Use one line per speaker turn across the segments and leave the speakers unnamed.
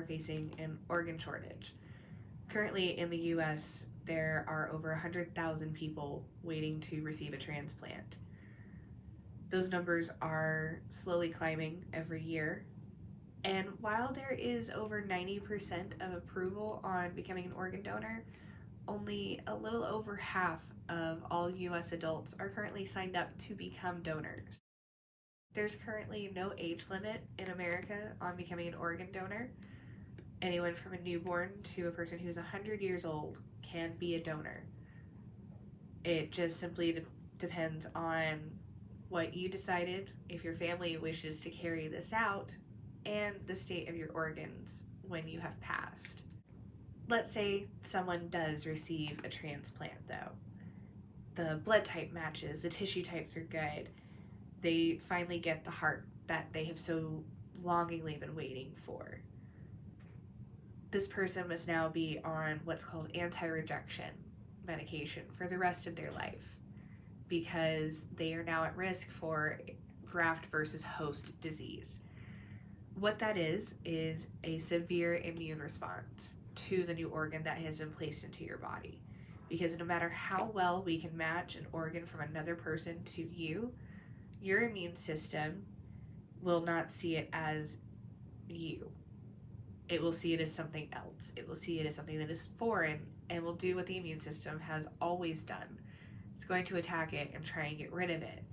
are facing an organ shortage. Currently in the US, there are over 100,000 people waiting to receive a transplant. Those numbers are slowly climbing every year. And while there is over 90% of approval on becoming an organ donor, only a little over half of all US adults are currently signed up to become donors. There's currently no age limit in America on becoming an organ donor. Anyone from a newborn to a person who's 100 years old can be a donor. It just simply depends on what you decided, if your family wishes to carry this out, and the state of your organs when you have passed. Let's say someone does receive a transplant though. The blood type matches, the tissue types are good. They finally get the heart that they have so longingly been waiting for. This person must now be on what's called anti-rejection medication for the rest of their life because they are now at risk for graft versus host disease. What that is a severe immune response to the new organ that has been placed into your body. Because no matter how well we can match an organ from another person to you, your immune system will not see it as you. It will see it as something else. It will see it as something that is foreign and will do what the immune system has always done. It's going to attack it and try and get rid of it.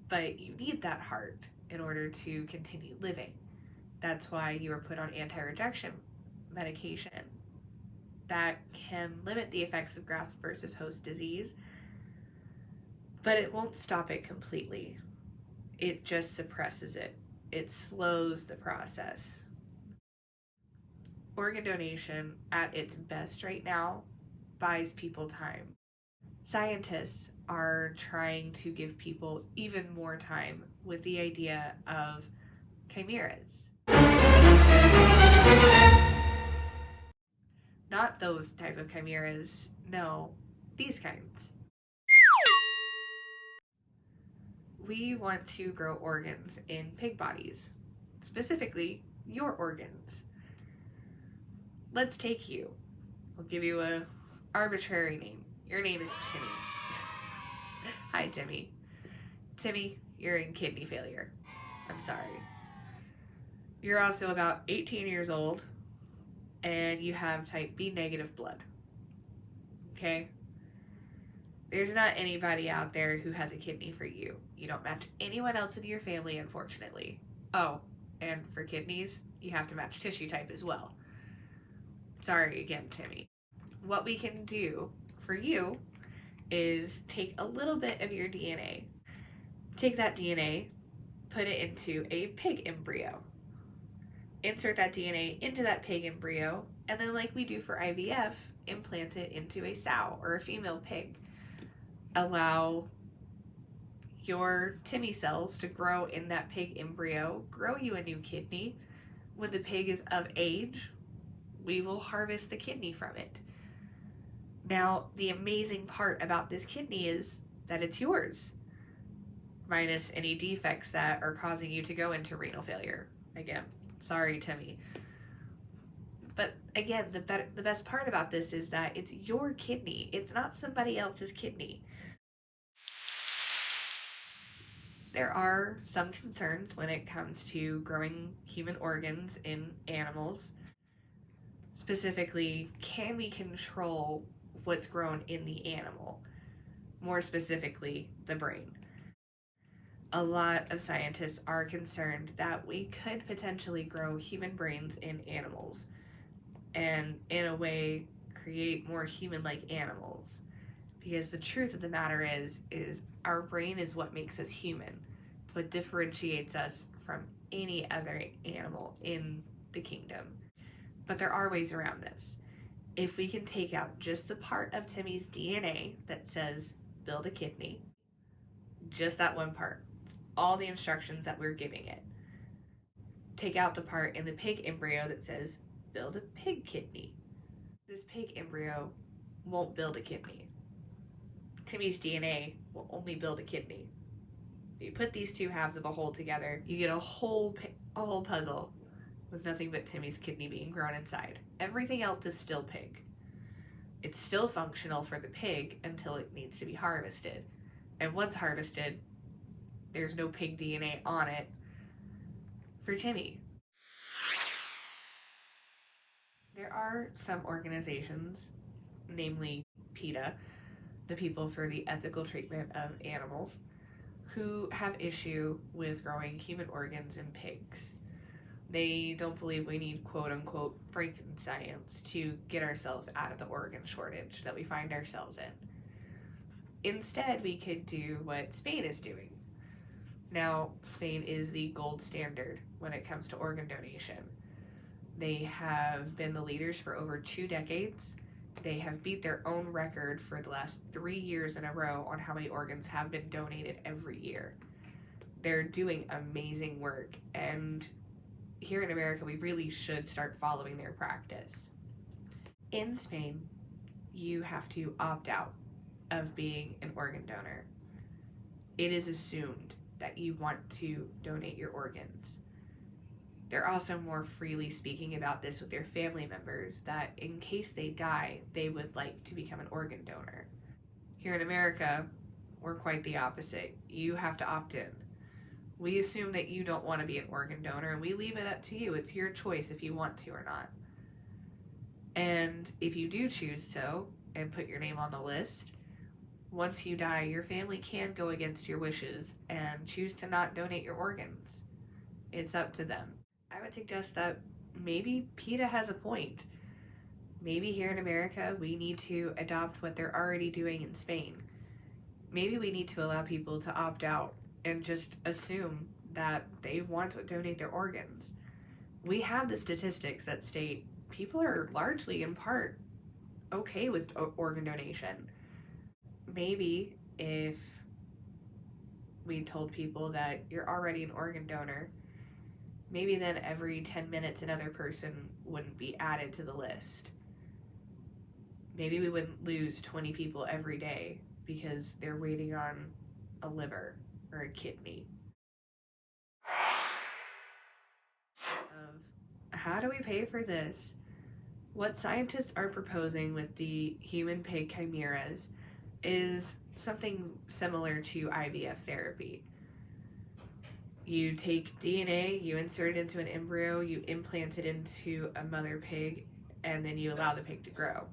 But you need that heart in order to continue living. That's why you are put on anti-rejection medication that can limit the effects of graft versus host disease, but it won't stop it completely. It just suppresses it. It slows the process. Organ donation at its best right now buys people time. Scientists are trying to give people even more time with the idea of chimeras. Not those type of chimeras, no, these kinds. We want to grow organs in pig bodies, specifically your organs. Let's take you. I'll give you an arbitrary name. Your name is Timmy. Hi, Timmy. Timmy, you're in kidney failure. I'm sorry. You're also about 18 years old, and you have type B negative blood. Okay? There's not anybody out there who has a kidney for you. You don't match anyone else in your family, unfortunately. Oh, and for kidneys, you have to match tissue type as well. Sorry again, Timmy. What we can do for you is take a little bit of your DNA. Take that DNA, put it into a pig embryo. Insert that DNA into that pig embryo, and then like we do for IVF, implant it into a sow or a female pig. Allow your Timmy cells to grow in that pig embryo, grow you a new kidney. When the pig is of age, we will harvest the kidney from it. Now, the amazing part about this kidney is that it's yours, minus any defects that are causing you to go into renal failure. Again, sorry, Timmy. But again, the best part about this is that it's your kidney. It's not somebody else's kidney. There are some concerns when it comes to growing human organs in animals. Specifically, can we control what's grown in the animal? More specifically, the brain. A lot of scientists are concerned that we could potentially grow human brains in animals and in a way create more human-like animals. Because the truth of the matter is our brain is what makes us human. It's what differentiates us from any other animal in the kingdom. But there are ways around this. If we can take out just the part of Timmy's DNA that says build a kidney, just that one part, it's all the instructions that we're giving it. Take out the part in the pig embryo that says build a pig kidney. This pig embryo won't build a kidney. Timmy's DNA will only build a kidney. If you put these two halves of a whole together, you get a whole puzzle with nothing but Timmy's kidney being grown inside. Everything else is still pig. It's still functional for the pig until it needs to be harvested. And once harvested, there's no pig DNA on it for Timmy. There are some organizations, namely PETA, the People for the Ethical Treatment of Animals, who have issue with growing human organs in pigs. They don't believe we need quote-unquote Frankenscience to get ourselves out of the organ shortage that we find ourselves in. Instead, we could do what Spain is doing. Now, Spain is the gold standard when it comes to organ donation. They have been the leaders for over 2 decades. They have beat their own record for the last 3 years in a row on how many organs have been donated every year. They're doing amazing work, and here in America, we really should start following their practice. In Spain, you have to opt out of being an organ donor. It is assumed that you want to donate your organs. They're also more freely speaking about this with their family members, that in case they die, they would like to become an organ donor. Here in America, we're quite the opposite. You have to opt in. We assume that you don't want to be an organ donor, and we leave it up to you. It's your choice if you want to or not. And if you do choose so, and put your name on the list, once you die, your family can go against your wishes and choose to not donate your organs. It's up to them. I would suggest that maybe PETA has a point. Maybe here in America, we need to adopt what they're already doing in Spain. Maybe we need to allow people to opt out and just assume that they want to donate their organs. We have the statistics that state people are largely, in part, okay with organ donation. Maybe if we told people that you're already an organ donor, maybe then every 10 minutes another person wouldn't be added to the list. Maybe we wouldn't lose 20 people every day because they're waiting on a liver or a kidney. How do we pay for this? What scientists are proposing with the human pig chimeras is something similar to IVF therapy. You take DNA, you insert it into an embryo, you implant it into a mother pig, and then you allow the pig to grow.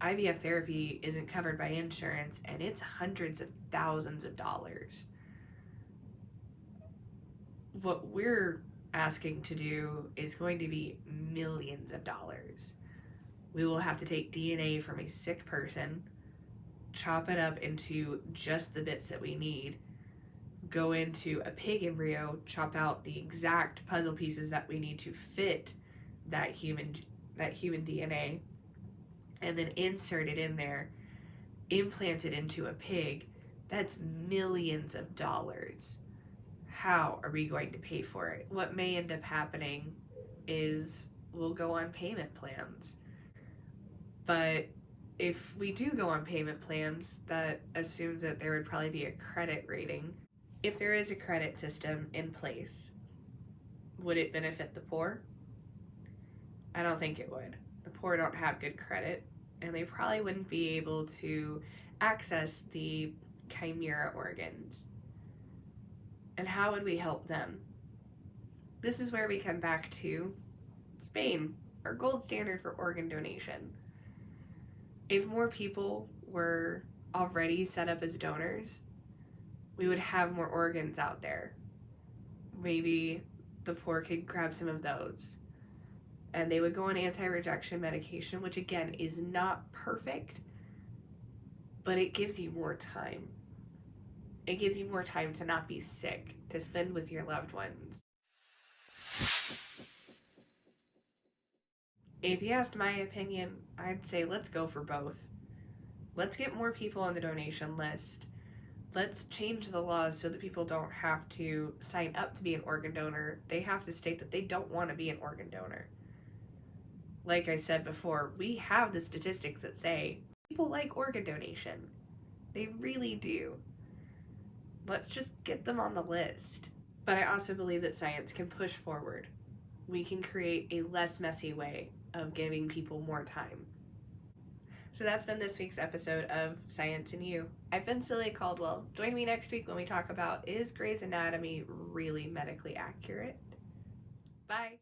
IVF therapy isn't covered by insurance, and it's hundreds of thousands of dollars. What we're asking to do is going to be millions of dollars. We will have to take DNA from a sick person, chop it up into just the bits that we need, go into a pig embryo, chop out the exact puzzle pieces that we need to fit that human DNA, and then insert it in there, implant it into a pig. That's millions of dollars. How are we going to pay for it? What may end up happening is we'll go on payment plans. But if we do go on payment plans, that assumes that there would probably be a credit rating. If there is a credit system in place, would it benefit the poor? I don't think it would. The poor don't have good credit, and they probably wouldn't be able to access the chimera organs. And how would we help them? This is where we come back to Spain, our gold standard for organ donation. If more people were already set up as donors, we would have more organs out there. Maybe the poor could grab some of those, and they would go on anti-rejection medication, which again is not perfect, but it gives you more time. It gives you more time to not be sick, to spend with your loved ones. If you asked my opinion, I'd say let's go for both. Let's get more people on the donation list. Let's change the laws so that people don't have to sign up to be an organ donor. They have to state that they don't want to be an organ donor. Like I said before, we have the statistics that say people like organ donation. They really do. Let's just get them on the list. But I also believe that science can push forward we can create a less messy way of giving people more time. So that's been this week's episode of Science and You. I've been Celia Caldwell. Join me next week when we talk about, is Grey's Anatomy really medically accurate? Bye.